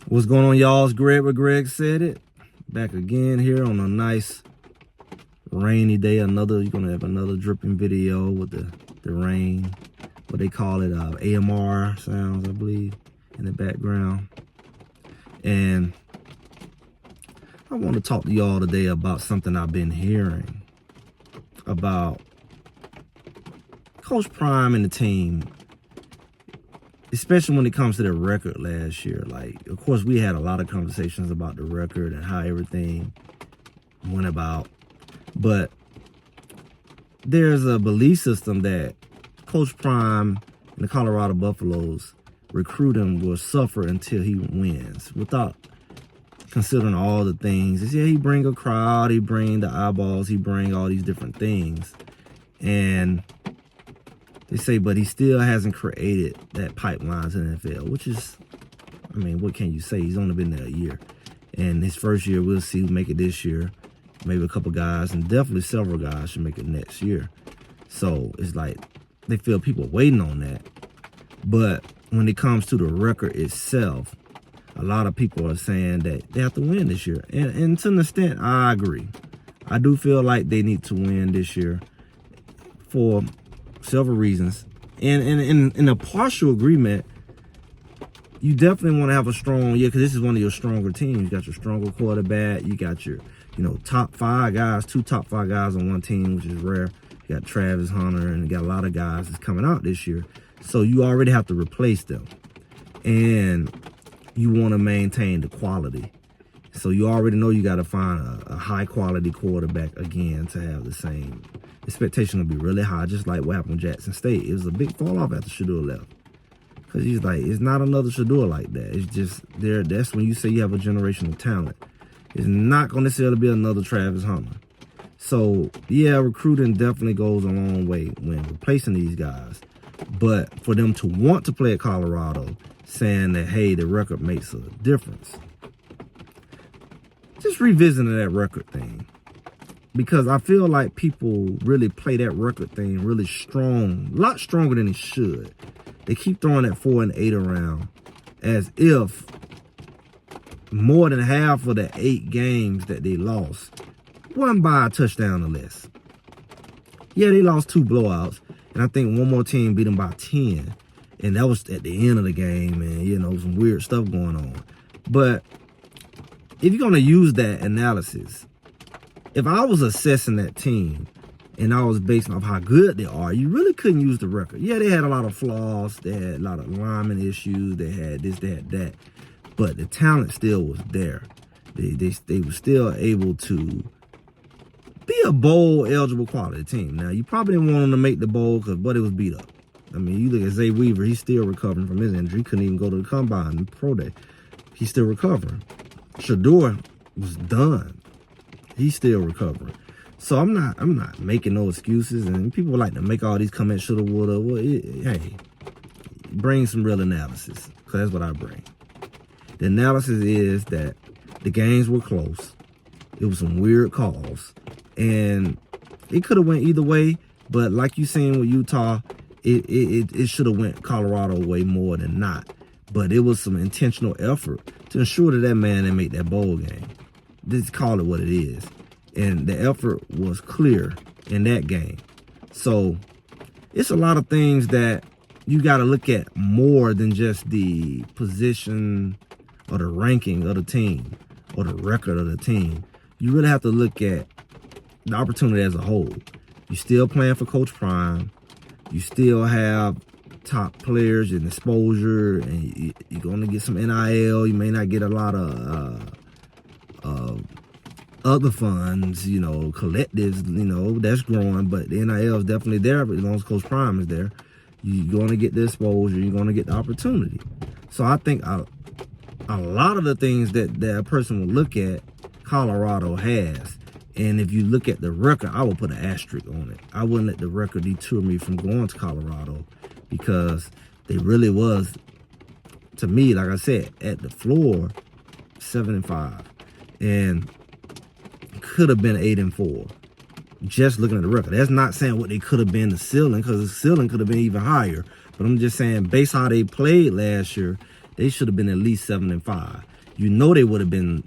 What's going on, y'all? It's Greg where Greg said it. Back again here on a nice rainy day. You're gonna have another dripping video with the rain. What they call it, AMR sounds, I believe, in the background. And I want to talk to y'all today about something I've been hearing about Coach Prime and the team, especially when it comes to the record last year. Like, of course, we had a lot of conversations about the record and how everything went about. But there's a belief system that Coach Prime and the Colorado Buffaloes recruiting will suffer until he wins, without considering all the things. Yeah, he bring a crowd, he bring the eyeballs, he bring all these different things. And they say, but he still hasn't created that pipeline to the NFL, which is, I mean, what can you say? He's only been there a year. And his first year, we'll see who make it this year. Maybe a couple guys, and definitely several guys should make it next year. So it's like they feel people waiting on that. But when it comes to the record itself, a lot of people are saying that they have to win this year. And to an extent, I agree. I do feel like they need to win this year for several reasons. And in a partial agreement, you definitely want to have a strong year, because this is one of your stronger teams. You got your stronger quarterback. You got your, top five guys, two top five guys on one team, which is rare. You got Travis Hunter, and you got a lot of guys that's coming out this year. So you already have to replace them. And you want to maintain the quality. So you already know you got to find a high-quality quarterback again to have the same. Expectation will be really high, just like what happened with Jackson State. It was a big fall-off after Shedeur left. Because he's like, it's not another Shedeur like that. It's just, that's when you say you have a generational talent. It's not going to necessarily be another Travis Hunter. So, yeah, recruiting definitely goes a long way when replacing these guys. But for them to want to play at Colorado, saying that, hey, the record makes a difference. Just revisiting that record thing. Because I feel like people really play that record thing really strong, a lot stronger than they should. They keep throwing that 4 and 8 around as if more than half of the 8 games that they lost wasn't by a touchdown or less. Yeah, they lost 2 blowouts, and I think one more team beat them by 10. And that was at the end of the game, and, some weird stuff going on. But if you're going to use that analysis, if I was assessing that team and I was basing off how good they are, you really couldn't use the record. Yeah, they had a lot of flaws. They had a lot of lineman issues. They had this, they had that. But the talent still was there. They were still able to be a bowl eligible quality team. Now, you probably didn't want them to make the bowl because Buddy was beat up. I mean, you look at Zay Weaver, he's still recovering from his injury. He couldn't even go to the combine and pro day. He's still recovering. Shedeur was done. He's still recovering. So I'm not making no excuses. And people like to make all these comments, shoulda, woulda. Well, hey, bring some real analysis, because that's what I bring. The analysis is that the games were close. It was some weird calls. And it could have went either way. But like you seen with Utah, it should have went Colorado way more than not. But it was some intentional effort to ensure that man didn't make that bowl game. Just call it what it is. And the effort was clear in that game. So it's a lot of things that you got to look at more than just the position or the ranking of the team or the record of the team. You really have to look at the opportunity as a whole. You still playing for Coach Prime. You still have top players and exposure, and you're going to get some NIL. You may not get a lot of other funds, collectives, that's growing, but the NIL is definitely there. But as long as Coach Prime is there, you're going to get the exposure. You're going to get the opportunity. So I think a lot of the things that a person will look at, Colorado has. And if you look at the record, I would put an asterisk on it. I wouldn't let the record deter me from going to Colorado, because they really was, to me, like I said, at the floor, 7-5, and could have been 8-4. Just looking at the record, that's not saying what they could have been the ceiling, because the ceiling could have been even higher. But I'm just saying, based how they played last year, they should have been at least 7-5. You know they would have been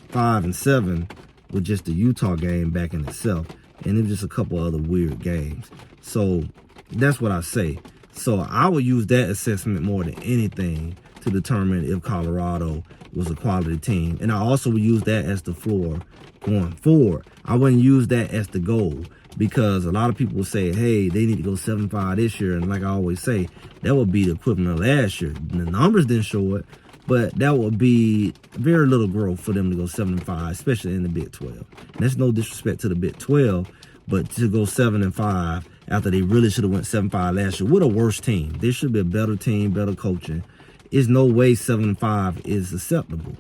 5-7 with just the Utah game back in itself. And it was just a couple other weird games. So that's what I say. So I would use that assessment more than anything to determine if Colorado was a quality team. And I also would use that as the floor going forward. I wouldn't use that as the goal, because a lot of people say, hey, they need to go 7-5 this year. And like I always say, that would be the equivalent of last year. The numbers didn't show it, but that would be very little growth for them to go 7-5, especially in the Big 12. And that's no disrespect to the Big 12, but to go 7-5 after they really should have went 7-5 last year with a worse team. There should be a better team, better coaching. There's no way 7-5 is acceptable.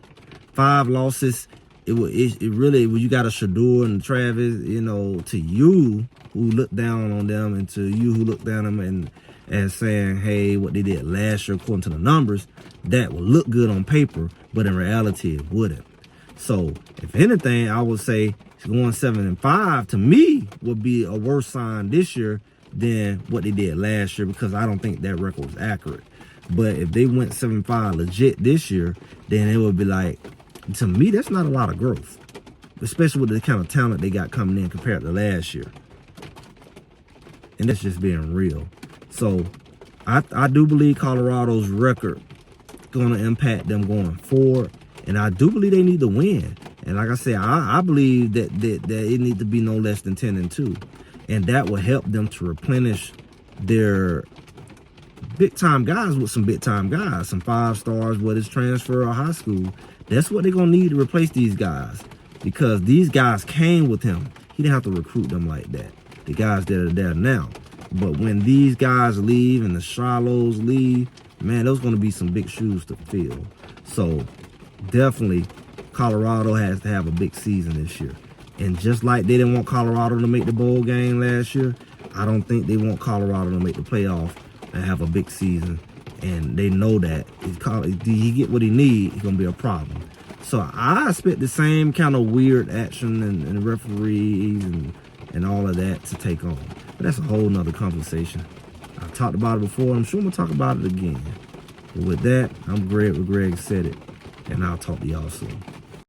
5 losses, it really, you got a Shador and Travis, you know, to you who look down on them, and to you who look down on them and saying, hey, what they did last year according to the numbers, that would look good on paper, but in reality it wouldn't. So if anything, I would say going 7-5 to me would be a worse sign this year than what they did last year, because I don't think that record was accurate. But if they went 7-5 legit this year, then it would be like, to me, that's not a lot of growth, especially with the kind of talent they got coming in compared to last year. And that's just being real. So I do believe Colorado's record is going to impact them going forward. And I do believe they need to win. And like I said, I believe that it needs to be no less than 10-2. And that will help them to replenish their big-time guys with some big-time guys, some 5 stars, whether it's transfer or high school. That's what they're going to need to replace these guys, because these guys came with him. He didn't have to recruit them like that, the guys that are there now. But when these guys leave and the Shilohs leave, man, those going to be some big shoes to fill. So definitely Colorado has to have a big season this year. And just like they didn't want Colorado to make the bowl game last year, I don't think they want Colorado to make the playoff and have a big season. And they know that if he get what he needs, it's going to be a problem. So I expect the same kind of weird action and referees and all of that to take on. But that's a whole nother conversation. I've talked about it before. I'm sure I'm going to talk about it again. But with that, I'm Greg, where Greg said it. And I'll talk to y'all soon.